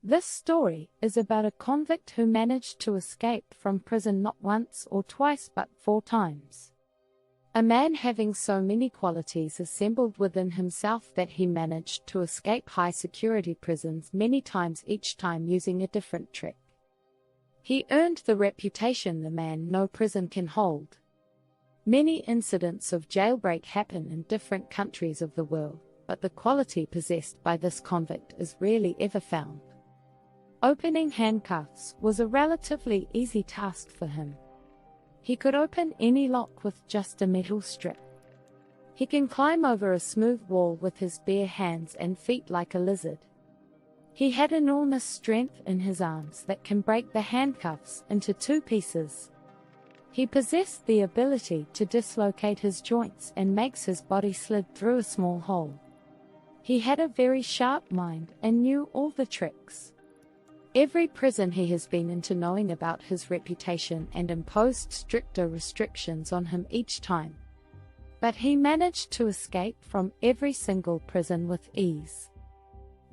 This story is about a convict who managed to escape from prison not once or twice but 4 times. A man having so many qualities assembled within himself that he managed to escape high-security prisons many times, each time using a different trick. He earned the reputation the man no prison can hold. Many incidents of jailbreak happen in different countries of the world, but the quality possessed by this convict is rarely ever found. Opening handcuffs was a relatively easy task for him. He could open any lock with just a metal strip. He can climb over a smooth wall with his bare hands and feet like a lizard. He had enormous strength in his arms that can break the handcuffs into 2 pieces. He possessed the ability to dislocate his joints and makes his body slid through a small hole. He had a very sharp mind and knew all the tricks. Every prison he has been into knowing about his reputation and imposed stricter restrictions on him each time. But he managed to escape from every single prison with ease.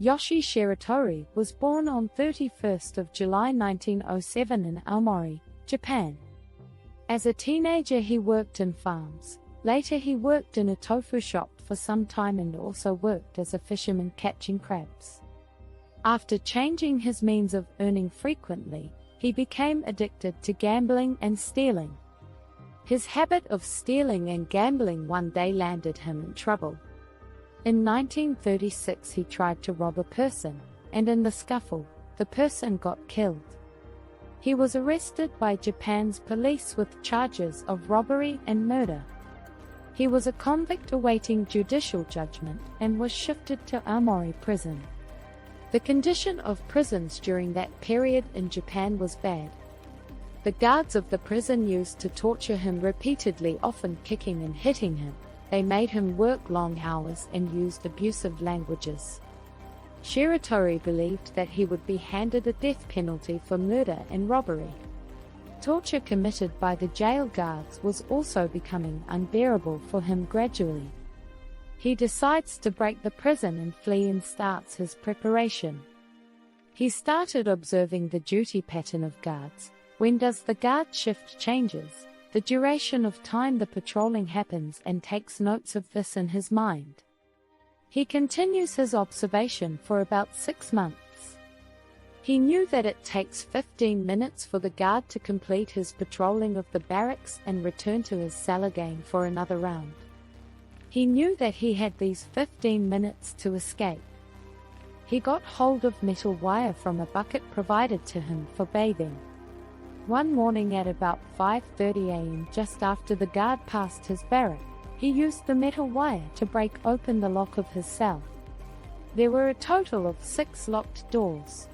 Yoshie Shiratori was born on 31st of July 1907 in Aomori, Japan. As a teenager he worked in farms. Later he worked in a tofu shop for some time and also worked as a fisherman catching crabs. After changing his means of earning frequently, he became addicted to gambling and stealing. His habit of stealing and gambling one day landed him in trouble. In 1936 he tried to rob a person, and in the scuffle, the person got killed. He was arrested by Japan's police with charges of robbery and murder. He was a convict awaiting judicial judgment and was shifted to Aomori prison. The condition of prisons during that period in Japan was bad. The guards of the prison used to torture him repeatedly, often kicking and hitting him. They made him work long hours and used abusive languages. Shiratori believed that he would be handed a death penalty for murder and robbery. Torture committed by the jail guards was also becoming unbearable for him gradually. He decides to break the prison and flee and starts his preparation. He started observing the duty pattern of guards. When does the guard shift changes, the duration of time the patrolling happens, and takes notes of this in his mind. He continues his observation for about 6 months. He knew that it takes 15 minutes for the guard to complete his patrolling of the barracks and return to his cell again for another round. He knew that he had these 15 minutes to escape. He got hold of metal wire from a bucket provided to him for bathing. One morning at about 5:30 a.m., just after the guard passed his barrack, he used the metal wire to break open the lock of his cell. There were a total of 6 locked doors.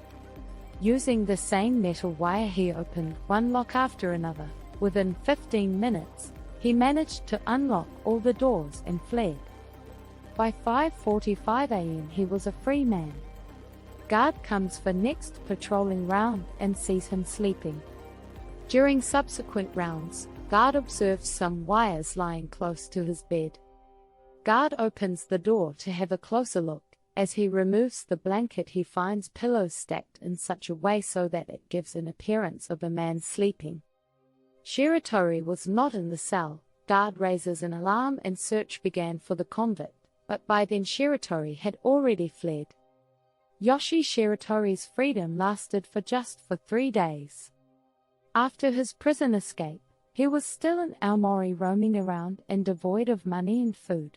Using the same metal wire he opened one lock after another. Within 15 minutes, he managed to unlock all the doors and fled. By 5:45 a.m. he was a free man. Guard comes for next patrolling round and sees him sleeping. During subsequent rounds, guard observes some wires lying close to his bed. Guard opens the door to have a closer look. As he removes the blanket he finds pillows stacked in such a way so that it gives an appearance of a man sleeping. Shiratori was not in the cell. Guard raises an alarm and search began for the convict, but by then Shiratori had already fled. Yoshie Shiratori's freedom lasted for just 3 days. After his prison escape, he was still in Aomori, roaming around and devoid of money and food.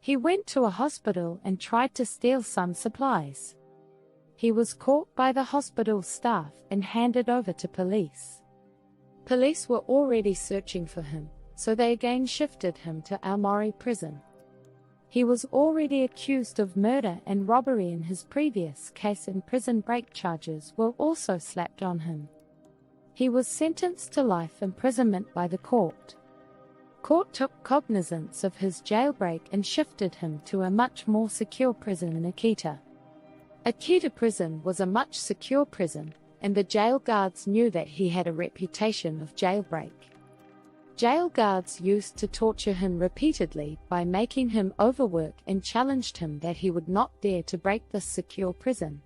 He went to a hospital and tried to steal some supplies. He was caught by the hospital staff and handed over to police. Police were already searching for him, so they again shifted him to Aomori prison. He was already accused of murder and robbery in his previous case, and prison break charges were also slapped on him. He was sentenced to life imprisonment by the court. Court took cognizance of his jailbreak and shifted him to a much more secure prison in Akita. Akita prison was a much secure prison, and the jail guards knew that he had a reputation of jailbreak. Jail guards used to torture him repeatedly by making him overwork and challenged him that he would not dare to break this secure prison.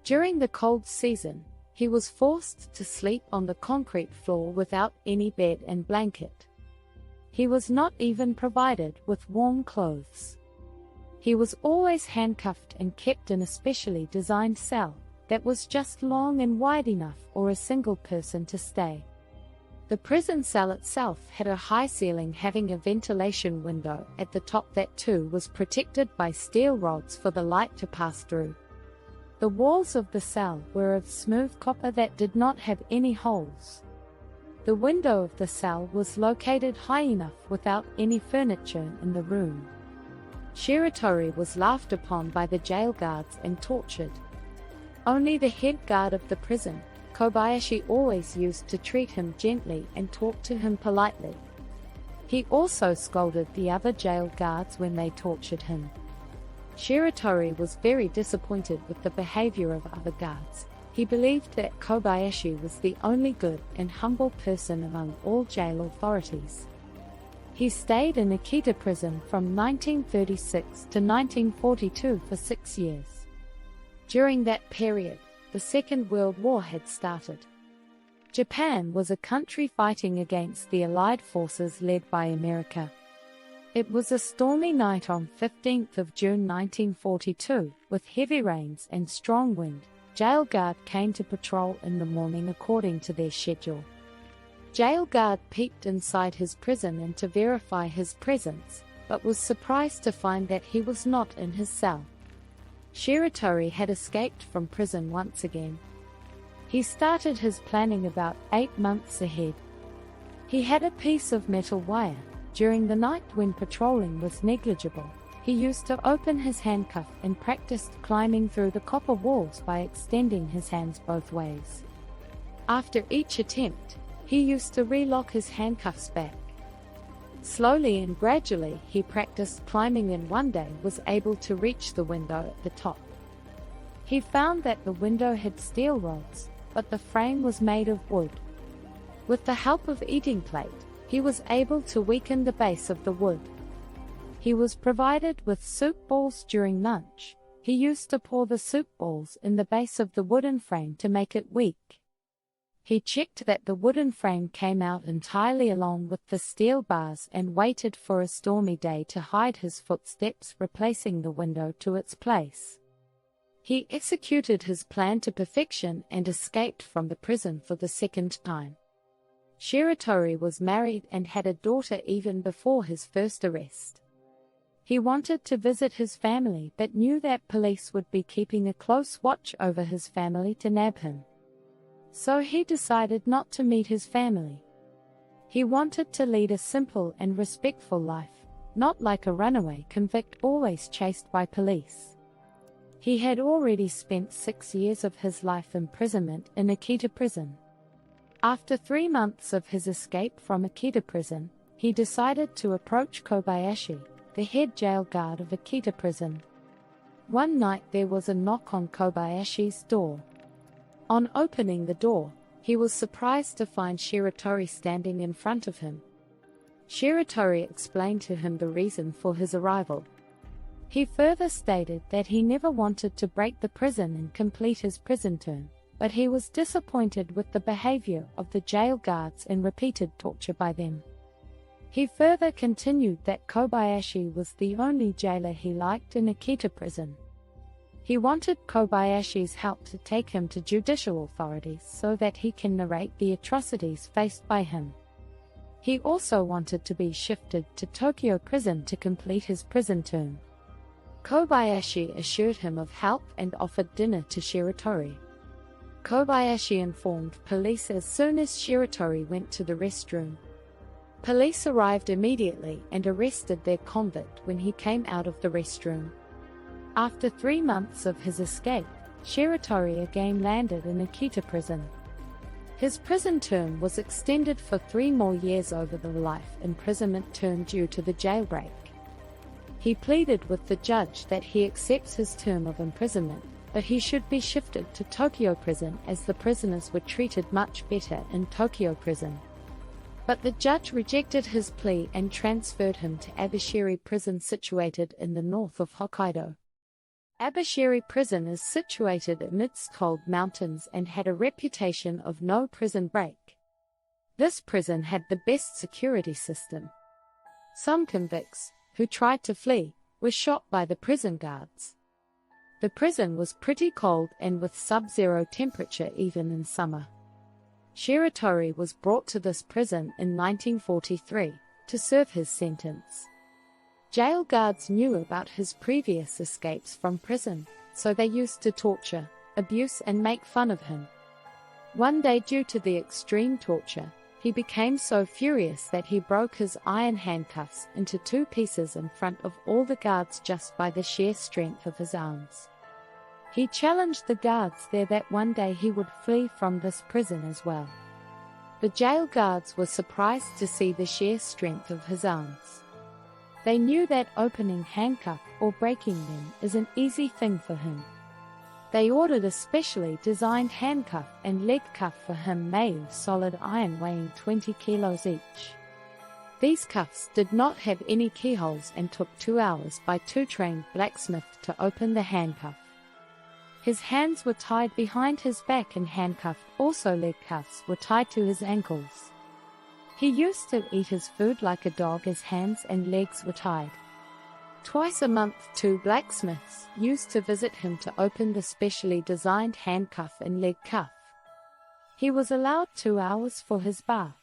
During the cold season, he was forced to sleep on the concrete floor without any bed and blanket. He was not even provided with warm clothes. He was always handcuffed and kept in a specially designed cell that was just long and wide enough for a single person to stay. The prison cell itself had a high ceiling having a ventilation window at the top that too was protected by steel rods for the light to pass through. The walls of the cell were of smooth copper that did not have any holes. The window of the cell was located high enough without any furniture in the room. Shiratori was laughed upon by the jail guards and tortured. Only the head guard of the prison, Kobayashi, always used to treat him gently and talk to him politely. He also scolded the other jail guards when they tortured him. Shiratori was very disappointed with the behavior of other guards. He believed that Kobayashi was the only good and humble person among all jail authorities. He stayed in Akita prison from 1936 to 1942 for 6 years. During that period, the Second World War had started. Japan was a country fighting against the Allied forces led by America. It was a stormy night on 15th of June 1942, with heavy rains and strong wind. Jail guard came to patrol in the morning according to their schedule. Jail guard peeped inside his prison and to verify his presence, but was surprised to find that he was not in his cell. Shiratori had escaped from prison once again. He started his planning about 8 months ahead. He had a piece of metal wire. During the night when patrolling was negligible, he used to open his handcuff and practiced climbing through the copper walls by extending his hands both ways. After each attempt, he used to relock his handcuffs back. Slowly and gradually he practiced climbing and one day was able to reach the window at the top. He found that the window had steel rods, but the frame was made of wood. With the help of eating plate, he was able to weaken the base of the wood. He was provided with soup balls during lunch. He used to pour the soup balls in the base of the wooden frame to make it weak. He checked that the wooden frame came out entirely along with the steel bars and waited for a stormy day to hide his footsteps, replacing the window to its place. He executed his plan to perfection and escaped from the prison for the second time. Shiratori was married and had a daughter even before his first arrest. He wanted to visit his family but knew that police would be keeping a close watch over his family to nab him. So he decided not to meet his family. He wanted to lead a simple and respectful life, not like a runaway convict always chased by police. He had already spent 6 years of his life imprisonment in Akita prison. After 3 months of his escape from Akita prison, he decided to approach Kobayashi, the head jail guard of Akita prison. One night there was a knock on Kobayashi's door. On opening the door, he was surprised to find Shiratori standing in front of him. Shiratori explained to him the reason for his arrival. He further stated that he never wanted to break the prison and complete his prison term, but he was disappointed with the behavior of the jail guards and repeated torture by them. He further continued that Kobayashi was the only jailer he liked in Akita prison. He wanted Kobayashi's help to take him to judicial authorities so that he can narrate the atrocities faced by him. He also wanted to be shifted to Tokyo prison to complete his prison term. Kobayashi assured him of help and offered dinner to Shiratori. Kobayashi informed police as soon as Shiratori went to the restroom. Police arrived immediately and arrested their convict when he came out of the restroom. After 3 months of his escape, Shiratori again landed in Akita prison. His prison term was extended for 3 more years over the life imprisonment term due to the jailbreak. He pleaded with the judge that he accepts his term of imprisonment, but he should be shifted to Tokyo prison as the prisoners were treated much better in Tokyo prison. But the judge rejected his plea and transferred him to Abashiri prison situated in the north of Hokkaido. Abashiri prison is situated amidst cold mountains and had a reputation of no prison break. This prison had the best security system. Some convicts, who tried to flee, were shot by the prison guards. The prison was pretty cold and with sub-zero temperature even in summer. Shiratori was brought to this prison in 1943 to serve his sentence. Jail guards knew about his previous escapes from prison, so they used to torture, abuse and make fun of him. One day, due to the extreme torture, he became so furious that he broke his iron handcuffs into 2 pieces in front of all the guards just by the sheer strength of his arms. He challenged the guards there that one day he would flee from this prison as well. The jail guards were surprised to see the sheer strength of his arms. They knew that opening handcuff or breaking them is an easy thing for him. They ordered a specially designed handcuff and leg cuff for him made of solid iron weighing 20 kilos each. These cuffs did not have any keyholes and took 2 hours by 2 trained blacksmiths to open the handcuff. His hands were tied behind his back and handcuffed, also leg cuffs were tied to his ankles. He used to eat his food like a dog. His hands and legs were tied. Twice a month, 2 blacksmiths used to visit him to open the specially designed handcuff and leg cuff. He was allowed 2 hours for his bath.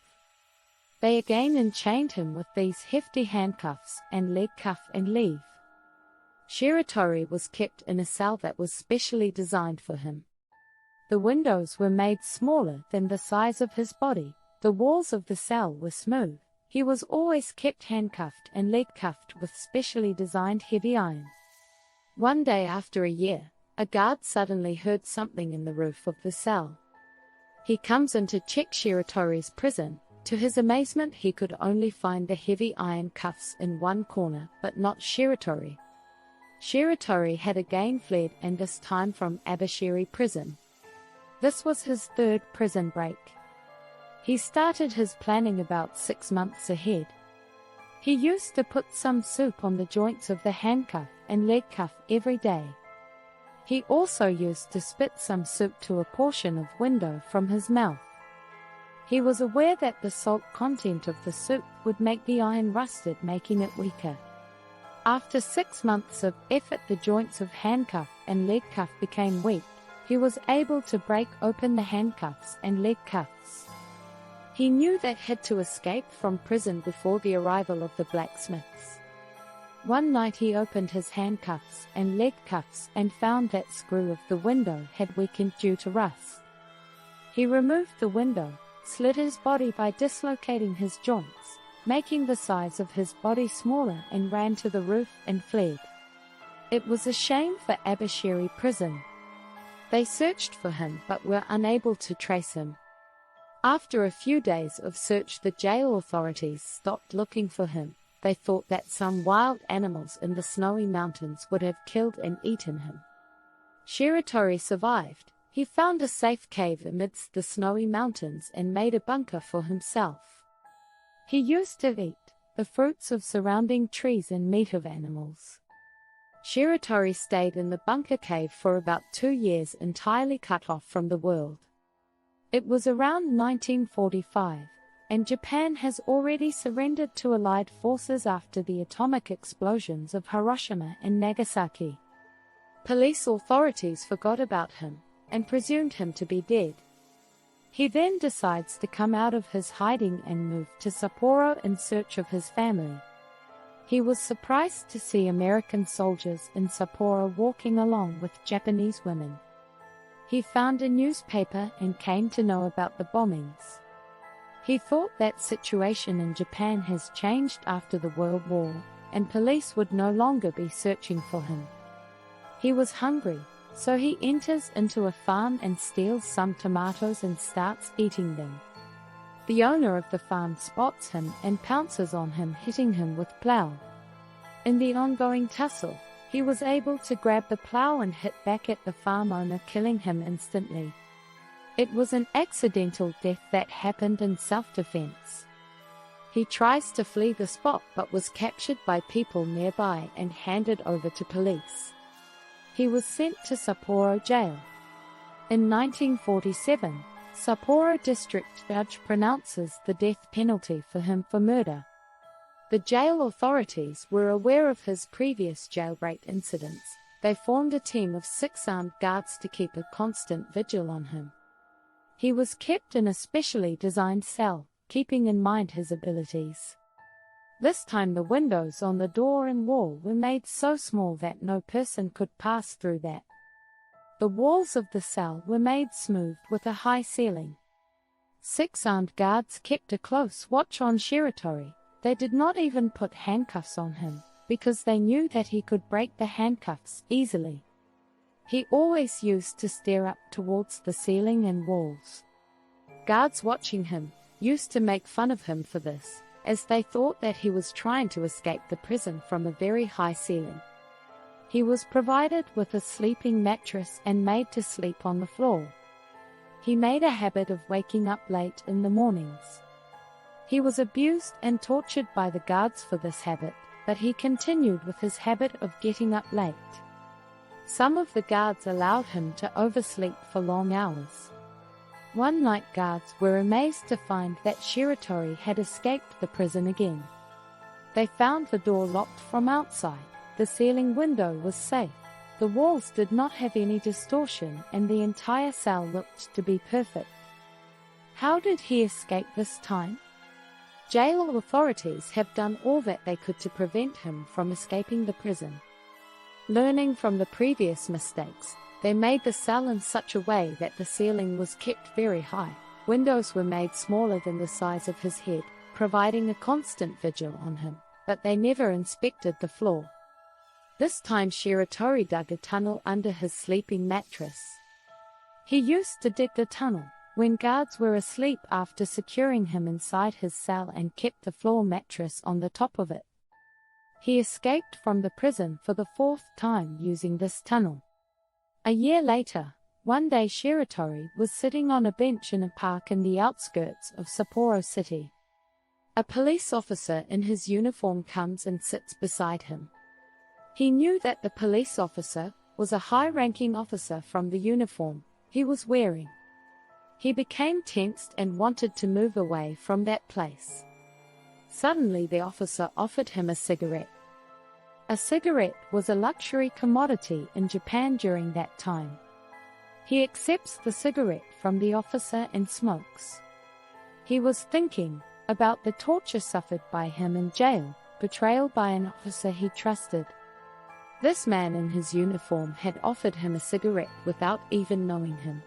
They again enchained him with these hefty handcuffs and leg cuff and leave. Shiratori was kept in a cell that was specially designed for him. The windows were made smaller than the size of his body. The walls of the cell were smooth. He was always kept handcuffed and leg cuffed with specially designed heavy iron. One day after a year, a guard suddenly heard something in the roof of the cell. He comes in to check Shiratori's prison. To his amazement, he could only find the heavy iron cuffs in one corner, but not Shiratori. Shiratori had again fled, and this time from Abashiri prison. This was his 3rd prison break. He started his planning about 6 months ahead. He used to put some soup on the joints of the handcuff and leg cuff every day. He also used to spit some soup to a portion of window from his mouth. He was aware that the salt content of the soup would make the iron rusted, making it weaker. After 6 months of effort, the joints of handcuff and leg cuff became weak. He was able to break open the handcuffs and leg cuffs. He knew that he had to escape from prison before the arrival of the blacksmiths. One night he opened his handcuffs and leg cuffs and found that screw of the window had weakened due to rust. He removed the window, slid his body by dislocating his joints, making the size of his body smaller, and ran to the roof and fled. It was a shame for Abashiri prison. They searched for him but were unable to trace him. After a few days of search, the jail authorities stopped looking for him. They thought that some wild animals in the snowy mountains would have killed and eaten him. Shiratori survived. He found a safe cave amidst the snowy mountains and made a bunker for himself. He used to eat the fruits of surrounding trees and meat of animals. Shiratori stayed in the bunker cave for about 2 years, entirely cut off from the world. It was around 1945, and Japan has already surrendered to Allied forces after the atomic explosions of Hiroshima and Nagasaki. Police authorities forgot about him and presumed him to be dead. He then decides to come out of his hiding and move to Sapporo in search of his family. He was surprised to see American soldiers in Sapporo walking along with Japanese women. He found a newspaper and came to know about the bombings. He thought that situation in Japan has changed after the World War, and police would no longer be searching for him. He was hungry, so he enters into a farm and steals some tomatoes and starts eating them. The owner of the farm spots him and pounces on him, hitting him with plow. In the ongoing tussle, he was able to grab the plow and hit back at the farm owner, killing him instantly. It was an accidental death that happened in self-defense. He tries to flee the spot but was captured by people nearby and handed over to police. he was sent to Sapporo jail. In 1947, Sapporo district judge pronounces the death penalty for him for murder. The jail authorities were aware of his previous jailbreak incidents. They formed a team of 6 armed guards to keep a constant vigil on him. He was kept in a specially designed cell, keeping in mind his abilities. This time the windows on the door and wall were made so small that no person could pass through that. The walls of the cell were made smooth with a high ceiling. 6 armed guards kept a close watch on Shiratori. They did not even put handcuffs on him, because they knew that he could break the handcuffs easily. He always used to stare up towards the ceiling and walls. Guards watching him used to make fun of him for this, as they thought that he was trying to escape the prison from a very high ceiling. He was provided with a sleeping mattress and made to sleep on the floor. He made a habit of waking up late in the mornings. He was abused and tortured by the guards for this habit, but he continued with his habit of getting up late. Some of the guards allowed him to oversleep for long hours. One night guards were amazed to find that Shiratori had escaped the prison again. They found the door locked from outside, the ceiling window was safe, the walls did not have any distortion, and the entire cell looked to be perfect. How did he escape this time? Jail authorities have done all that they could to prevent him from escaping the prison. Learning from the previous mistakes, they made the cell in such a way that the ceiling was kept very high. Windows were made smaller than the size of his head, providing a constant vigil on him, but they never inspected the floor. This time Shiratori dug a tunnel under his sleeping mattress. He used to dig the tunnel when guards were asleep after securing him inside his cell and kept the floor mattress on the top of it. He escaped from the prison for the 4th time using this tunnel. A year later, one day Shiratori was sitting on a bench in a park in the outskirts of Sapporo City. A police officer in his uniform comes and sits beside him. He knew that the police officer was a high-ranking officer from the uniform he was wearing. He became tensed and wanted to move away from that place. Suddenly the officer offered him a cigarette. A cigarette was a luxury commodity in Japan during that time. He accepts the cigarette from the officer and smokes. He was thinking about the torture suffered by him in jail, betrayal by an officer he trusted. This man in his uniform had offered him a cigarette without even knowing him.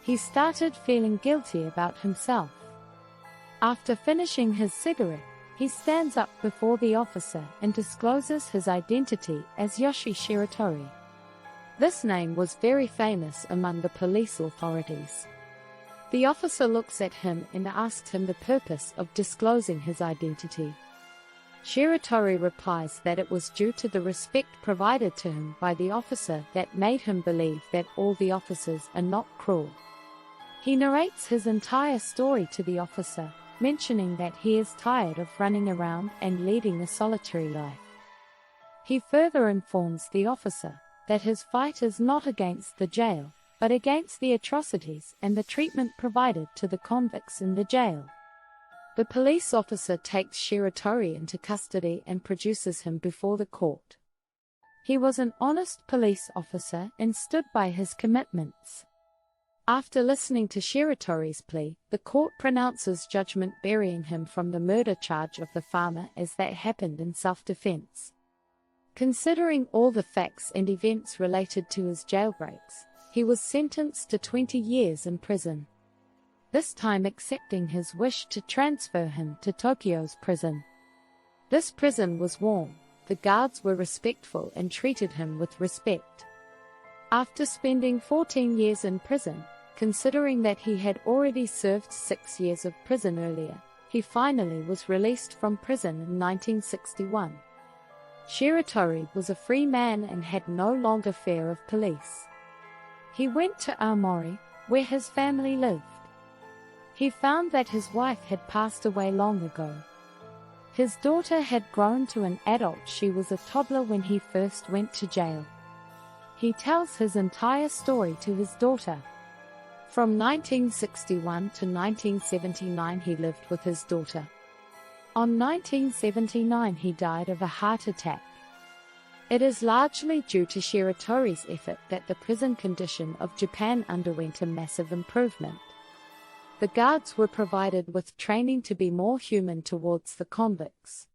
He started feeling guilty about himself. After finishing his cigarette, he stands up before the officer and discloses his identity as Yoshie Shiratori. This name was very famous among the police authorities. The officer looks at him and asks him the purpose of disclosing his identity. Shiratori replies that it was due to the respect provided to him by the officer that made him believe that all the officers are not cruel. He narrates his entire story to the officer, mentioning that he is tired of running around and leading a solitary life. He further informs the officer that his fight is not against the jail, but against the atrocities and the treatment provided to the convicts in the jail. The police officer takes Shiratori into custody and produces him before the court. He was an honest police officer and stood by his commitments. After listening to Shiratori's plea, the court pronounces judgment burying him from the murder charge of the farmer as that happened in self-defense. Considering all the facts and events related to his jailbreaks, he was sentenced to 20 years in prison, this time accepting his wish to transfer him to Tokyo's prison. This prison was warm, the guards were respectful and treated him with respect. After spending 14 years in prison, considering that he had already served 6 years of prison earlier, he finally was released from prison in 1961. Shiratori was a free man and had no longer fear of police. He went to Aomori, where his family lived. He found that his wife had passed away long ago. His daughter had grown to an adult. She was a toddler when he first went to jail. He tells his entire story to his daughter. From 1961 to 1979 he lived with his daughter. On 1979 he died of a heart attack. It is largely due to Shiratori's effort that the prison condition of Japan underwent a massive improvement. The guards were provided with training to be more human towards the convicts.